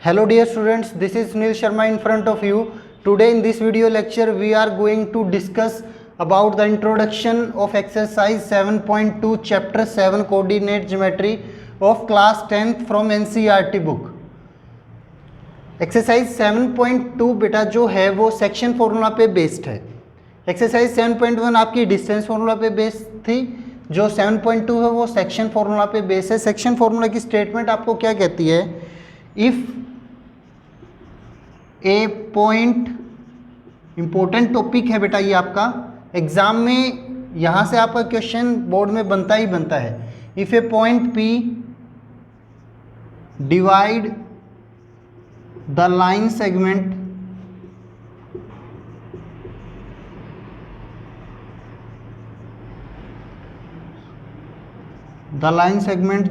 Hello dear students, this is Sunil Sharma in front of you. Today in this video lecture we are going to discuss about the introduction of exercise 7.2 chapter 7 coordinate geometry of class 10th from NCERT book. Exercise 7.2 बेटा जो है वो section formula पे based है. Exercise 7.1 आपकी distance formula पे based थी, जो 7.2 है वो सेक्शन फॉर्मूला पे बेस्ड है. सेक्शन फॉर्मूला की स्टेटमेंट आपको क्या कहती है? If A point, important topic है बेटा ये आपका, एग्जाम में यहाँ से आपका क्वेश्चन बोर्ड में बनता ही बनता है. If A point P divide the line segment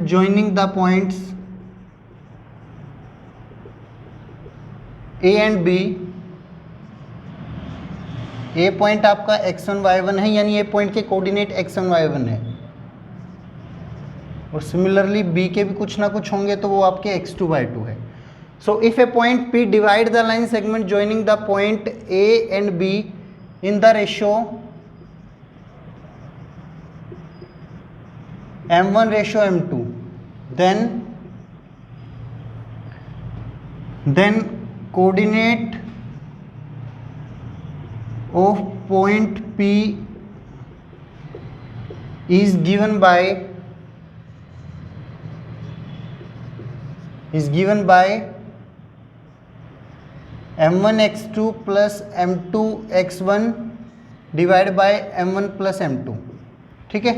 joining the points A and B. A point आपका x1 y1 है, यानी A पॉइंट के कोऑर्डिनेट x1 y1 है, और सिमिलरली B के भी कुछ ना कुछ होंगे तो वो आपके x2 y2 है. So if a point P divide the line segment joining the point A and B in the ratio M1 ratio M2, then coordinate of point P is given by m1 x2 plus m2 x1 divide by m1 plus m2. ठीक है.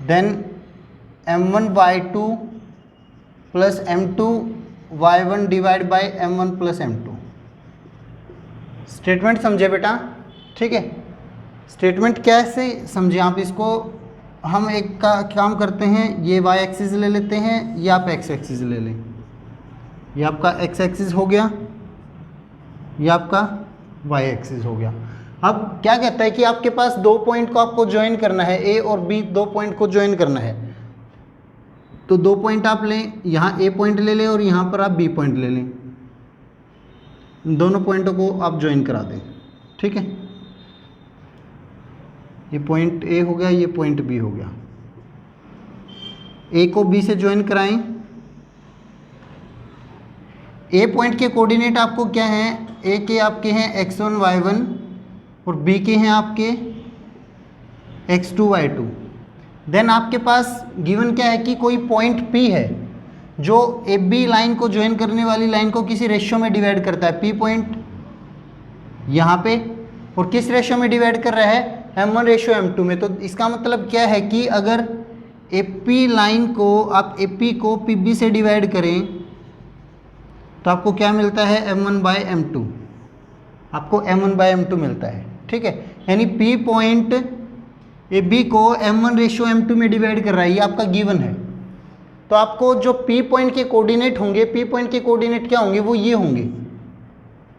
Then m1 y2 plus m2 y1 divide by m1 plus m2. Statement समझे बेटा? ठीक है. Statement कैसे समझे आप इसको? हम एक का काम करते हैं, ये y एक्सिस ले लेते हैं, ये आप x एक्सिस ले लें. ये आपका x एक्सिस हो गया, ये आपका y एक्सिस हो गया. अब क्या कहता है कि आपके पास दो पॉइंट को आपको ज्वाइन करना है, a और b दो पॉइंट को ज्वाइन करना है. तो दो पॉइंट आप लें, यहाँ a पॉइंट ले लें और यहाँ पर आप b पॉइंट ले लें. दोनों पॉइंटों को आप ज्वाइन करा दें. ठीक है. ये पॉइंट a हो गया, ये पॉइंट b हो गया. a को b से ज्वाइन कराएं. ए पॉइंट के कोऑर्डिनेट आपको क्या हैं? ए के आपके हैं x1 y1 और बी के हैं आपके x2 y2. देन आपके पास गिवन क्या है कि कोई पॉइंट P है जो ए बी लाइन को ज्वाइन करने वाली लाइन को किसी रेशियो में डिवाइड करता है. P पॉइंट यहाँ पे, और किस रेशियो में डिवाइड कर रहा है? m1 रेशियो m2 में. तो इसका मतलब क्या है कि अगर AP लाइन को आप AP को PB से डिवाइड करें तो आपको क्या मिलता है? m1 bye m2. आपको m1 बाय m2 मिलता है. ठीक है. यानी P पॉइंट AB को m1 रेशियो m2 में डिवाइड कर रहा है, ये आपका गिवन है. तो आपको जो P पॉइंट के कोऑर्डिनेट होंगे, P पॉइंट के कोऑर्डिनेट क्या होंगे? वो ये होंगे.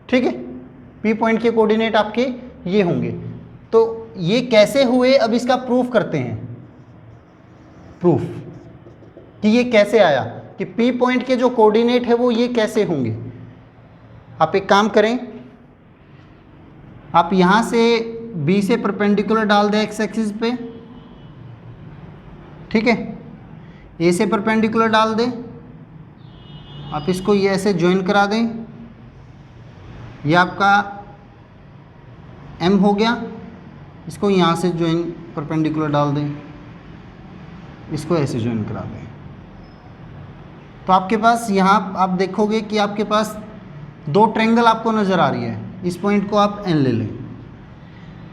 ठीक है. P पॉइंट के कोऑर्डिनेट आपके ये होंगे. तो ये कैसे हुए, अब इसका प्रूफ करते हैं. प्रूफ कि ये कैसे आया, कि P पॉइंट के जो कोऑर्डिनेट है वो ये कैसे होंगे. आप एक काम करें, आप यहाँ से B से परपेंडिकुलर डाल दें x एक्सिस पे. ठीक है. A से परपेंडिकुलर डाल दें. आप इसको ये ऐसे ज्वाइन करा दें. ये आपका M हो गया. इसको यहाँ से ज्वाइन परपेंडिकुलर डाल दें, इसको ऐसे ज्वाइन करा दें. तो आपके पास यहाँ आप देखोगे कि आपके पास दो ट्रायंगल आपको नज़र आ रही है. इस पॉइंट को आप N ले लें.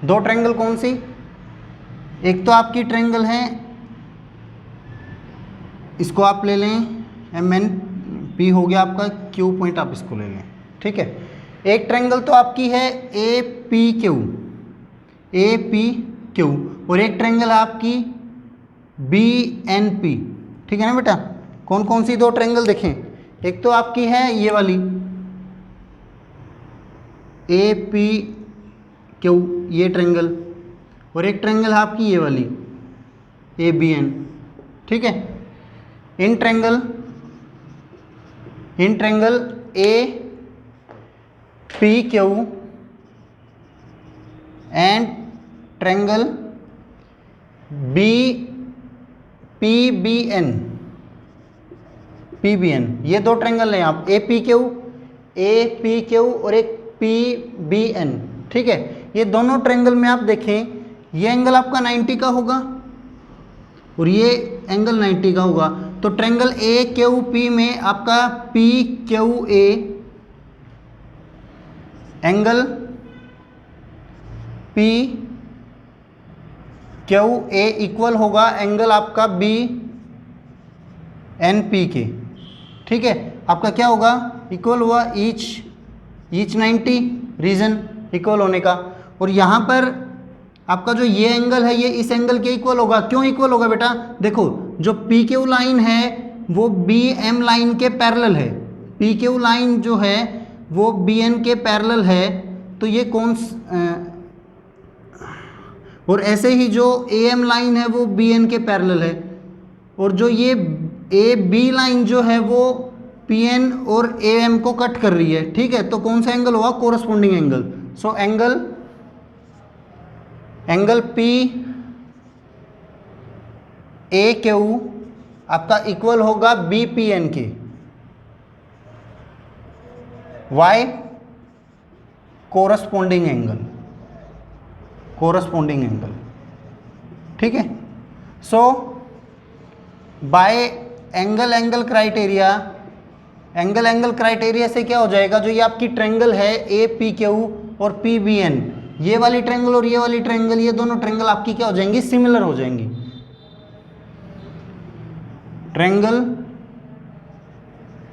दो ट्रायंगल कौन सी? एक तो आपकी ट्रायंगल है, इसको आप ले लें MN, P हो गया आपका, Q पॉइंट आप इसको ले लें. ठीक है. एक ट्रायंगल तो आपकी है APQ, APQ, और एक ट्रायंगल है आपकी BNP. ठीक है ना बेटा? कौन कौन सी दो ट्रायंगल देखें? एक तो आपकी है ये वाली APQ, ये ट्रायंगल, और एक ट्रायंगल है आपकी ये वाली ABN. ठीक है. In triangle in triangle A P Q and triangle B P B N, P B N, ये दो ट्रायंगल हैं आप, ए पी क्यू और एक पी बी एन, ठीक है। ये दोनों ट्रायंगल में आप देखें, ये एंगल आपका 90 का होगा और ये एंगल 90 का होगा। तो ट्रायंगल ए क्यू पी में आपका P Q A angle P Q A equal होगा एंगल आपका बी एन पी के, ठीक है। आपका क्या होगा, इक्वल हुआ ईच 90 रीजन इक्वल होने का। और यहाँ पर आपका जो ये एंगल है ये इस एंगल के इक्वल होगा। क्यों इक्वल होगा बेटा, देखो जो पी क्यू लाइन है वो बी एम लाइन के पैरेलल है, पी क्यू लाइन जो है वो बी एन के पैरेलल है, तो ये कौन और ऐसे ही जो ए एम लाइन है वो बी एन के पैरेलल है, और जो ये ए बी लाइन जो है वो पी एन और ए एम को कट कर रही है, ठीक है। तो कौन सा एंगल होगा, corresponding angle. So angle P A Q आपका इक्वल होगा बी पी एन के, वाई कोरस्पोंडिंग एंगल, ठीक है। सो बाय एंगल क्राइटेरिया से क्या हो जाएगा, जो ये आपकी ट्रायंगल है ए पी क्यू और पी बी एन, ये वाली ट्रायंगल और ये वाली ट्रायंगल, ये दोनों ट्रायंगल आपकी क्या हो जाएंगी, सिमिलर हो जाएंगी। ट्रायंगल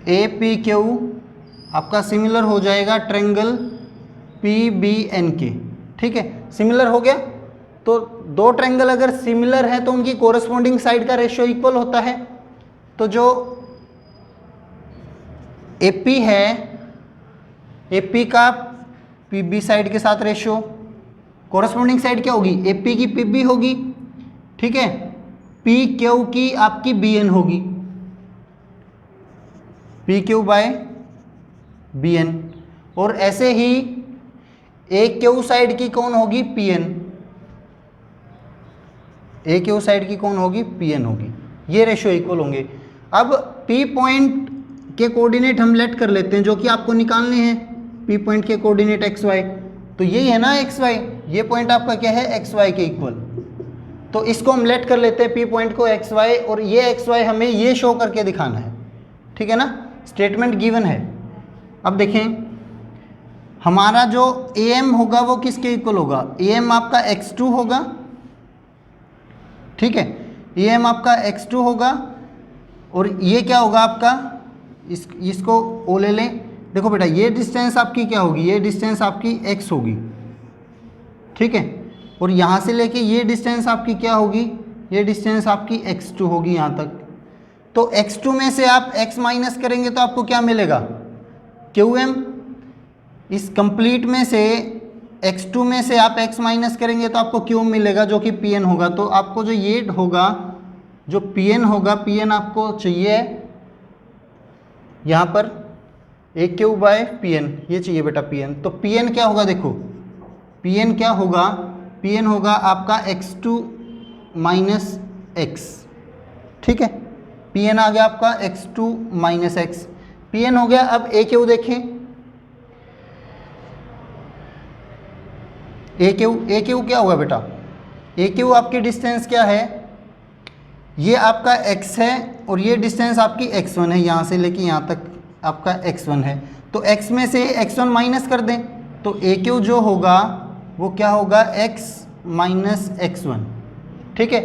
ए पी क्यू आपका सिमिलर हो जाएगा ट्रायंगल पी बी एन के, ठीक है। सिमिलर हो गया, तो दो ट्रायंगल अगर सिमिलर है तो उनकी कोरस्पोंडिंग साइड का रेशियो इक्वल होता है। तो जो AP है, AP का PB साइड के साथ रेशियो, कोरस्पोंडिंग साइड क्या होगी, AP की PB होगी, ठीक है, PQ की आपकी BN होगी, PQ बाय BN। और ऐसे ही AQ साइड की कौन होगी, PN, AQ साइड की कौन होगी, PN होगी। ये रेशियो इक्वल होंगे। अब P पॉइंट के कोऑर्डिनेट हम लेट कर लेते हैं, जो कि आपको निकालने हैं। P पॉइंट के कोऑर्डिनेट XY, तो यही है ना XY, ये पॉइंट आपका क्या है, XY के इक्वल। तो इसको हम लेट कर लेते हैं P पॉइंट को XY, और ये XY हमें ये शो करके दिखाना है, ठीक है ना, स्टेटमेंट गिवन है। अब देखें हमारा जो AM होगा वो किसके इक्वल होगा, AM आपका X2 होगा, ठीक है, AM आपका X2 होगा, और ये क्या होगा आपका, इसको O ले लें। देखो बेटा ये डिस्टेंस आपकी क्या होगी, ये डिस्टेंस आपकी X होगी, ठीक है, और यहाँ से लेके ये डिस्टेंस आपकी क्या होगी, ये डिस्टेंस आपकी X2 होगी यहाँ तक। तो X2 में से आप X माइनस करेंगे तो आपको क्या मिलेगा, QM। इस कंप्लीट में से X2 में से आप X माइनस करेंगे तो आपको QM मिलेगा, जो कि PN होगा। तो आपको जो ये होगा, जो PN होगा, PN आपको चाहिए यहाँ पर AQ बाय PN, ये चाहिए बेटा PN। तो PN क्या होगा, देखो PN क्या होगा, PN होगा आपका X2 माइनस X, ठीक है, PN आ गया आपका X2 माइनस X, PN हो गया। अब AQ देखें, AQ क्या होगा बेटा, AQ आपकी डिस्टेंस क्या है, ये आपका X है और ये डिस्टेंस आपकी X1 है, यहाँ से लेके यहाँ तक आपका X1 है। तो X में से X1 माइनस कर दें तो AQ जो होगा वो क्या होगा, X माइनस X1, ठीक है।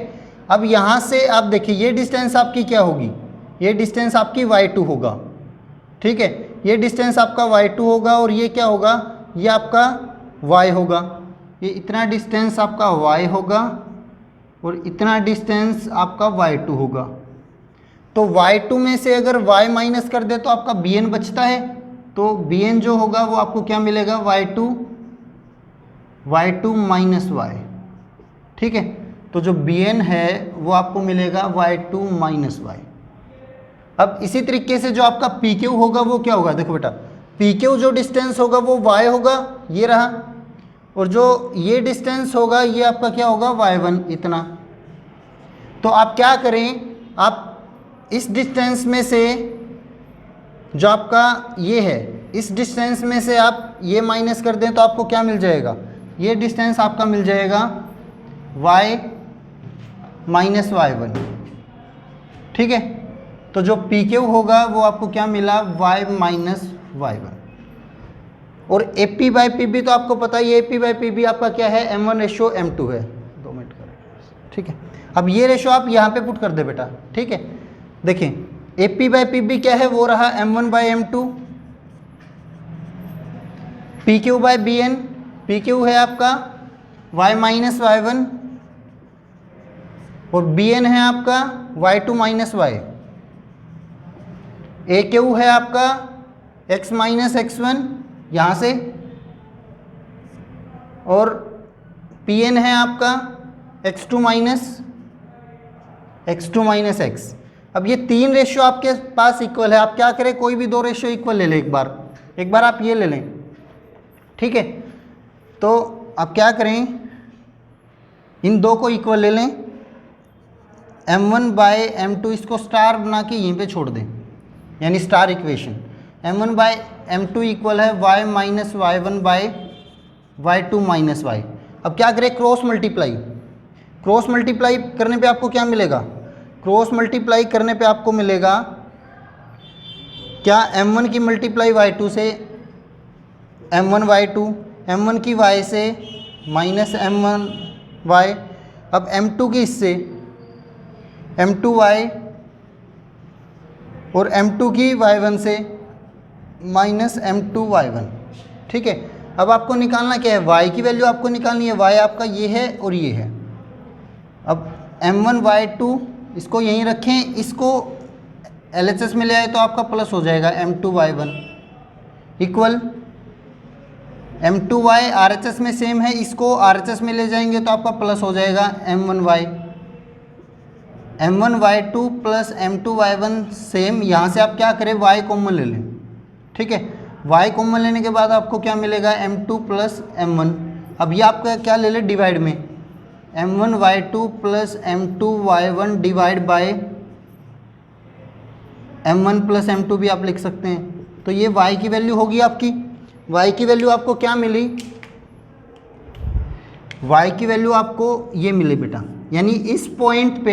अब यहाँ से आप देखिए ये डिस्टेंस आपकी क्या होगी, ये डिस्टेंस आपकी Y2 होगा, ठीक है, ये डिस्टेंस आपका Y2 होगा, और ये क्या होगा, ये आपका Y होगा। ये इतना डिस्टेंस आपका Y होगा और इतना डिस्टेंस आपका Y2 होगा। तो Y2 में से अगर Y माइनस कर दे तो आपका BN बचता है, तो BN जो होगा वो आपको क्या मिलेगा, Y2 माइनस Y, ठीक है। तो जो BN है वो आपको मिलेगा Y2 माइनस Y, अब इसी तरीके से जो आपका पी क्यू होगा वो क्या होगा, देखो बेटा पी क्यू जो डिस्टेंस होगा वो वाई होगा, ये रहा, और जो ये डिस्टेंस होगा ये आपका क्या होगा y1 इतना। तो आप क्या करें, आप इस डिस्टेंस में से जो आपका ये है, इस डिस्टेंस में से आप ये माइनस कर दें तो आपको क्या मिल जाएगा, ये डिस्टेंस आपका मिल जाएगा y माइनस y1, ठीक है। तो जो पी क्यू होगा वो आपको क्या मिला, y माइनस y1। और A P by P B तो आपको पता ही है, A P by P B आपका क्या है, m1:m2 है। 2 मिनट का, ठीक है। अब ये रेशो आप यहाँ पे पुट कर दे बेटा, ठीक है। देखें A P by P B क्या है, वो रहा m1/m2, P Q by B N, P Q है आपका y माइनस y1 और बी एन है आपका y2 माइनस y, ए क्यू है आपका x माइनस x1 यहाँ से, और पी एन है आपका x2 माइनस x। अब ये 3 रेशियो आपके पास इक्वल है, आप क्या करें, कोई भी 2 रेशियो इक्वल ले लें एक बार आप ये ले लें, ठीक है। तो आप क्या करें, इन 2 को इक्वल ले लें, m1/m2 इसको स्टार बना के यहीं पे छोड़ दें, यानी स्टार इक्वेशन, m1/m2 इक्वल है y minus y1/y2 minus y। अब क्या करें, क्रॉस मल्टीप्लाई करने पे आपको क्या मिलेगा, क्रॉस मल्टीप्लाई करने पे आपको मिलेगा क्या, m1 की मल्टीप्लाई y2 से m1/y2, m1 की y से माइनस m1y, अब m2 की इससे m2y, और m2 की y1 से माइनस m2y1, ठीक है। अब आपको निकालना क्या है, y की वैल्यू आपको निकालनी है, y आपका ये है और ये है। अब m1/y2 इसको यहीं रखें, इसको LHS में ले आए तो आपका प्लस हो जाएगा m2y1 इक्वल m2y RHS में सेम है, इसको RHS में ले जाएंगे तो आपका प्लस हो जाएगा m1y2 प्लस m2y1 सेम। यहाँ से आप क्या करें, y कॉमन ले लें, ठीक है। y कॉमन लेने के बाद आपको क्या मिलेगा, m2 प्लस m1। अब ये आपका क्या ले लें, डिवाइड में m1y2 plus m2y1 divide by m1 plus m2 भी आप लिख सकते हैं। तो ये y की वैल्यू होगी आपकी, y की वैल्यू आपको क्या मिली, y की वैल्यू आपको ये मिले बेटा, यानी इस पॉइंट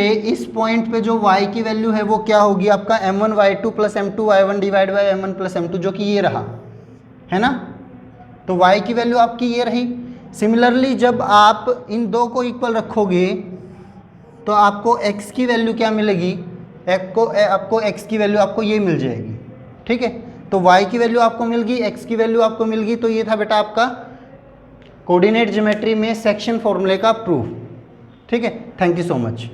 पे जो y की वैल्यू है वो क्या होगी आपका, m1y2 plus m2y1 divide by m1 plus m2, जो कि ये रहा है ना। तो y की वैल्यू आपकी ये रही। सिमिलरली जब आप इन 2 को इक्वल रखोगे तो आपको x की वैल्यू क्या मिलेगी, आपको x की वैल्यू आपको ये मिल जाएगी, ठीक है। तो y की वैल्यू आपको मिल गई, x की वैल्यू आपको मिल गई। तो ये था बेटा आपका कोऑर्डिनेट ज्योमेट्री में सेक्शन फॉर्मूले का प्रूफ, ठीक है। Thank you so much.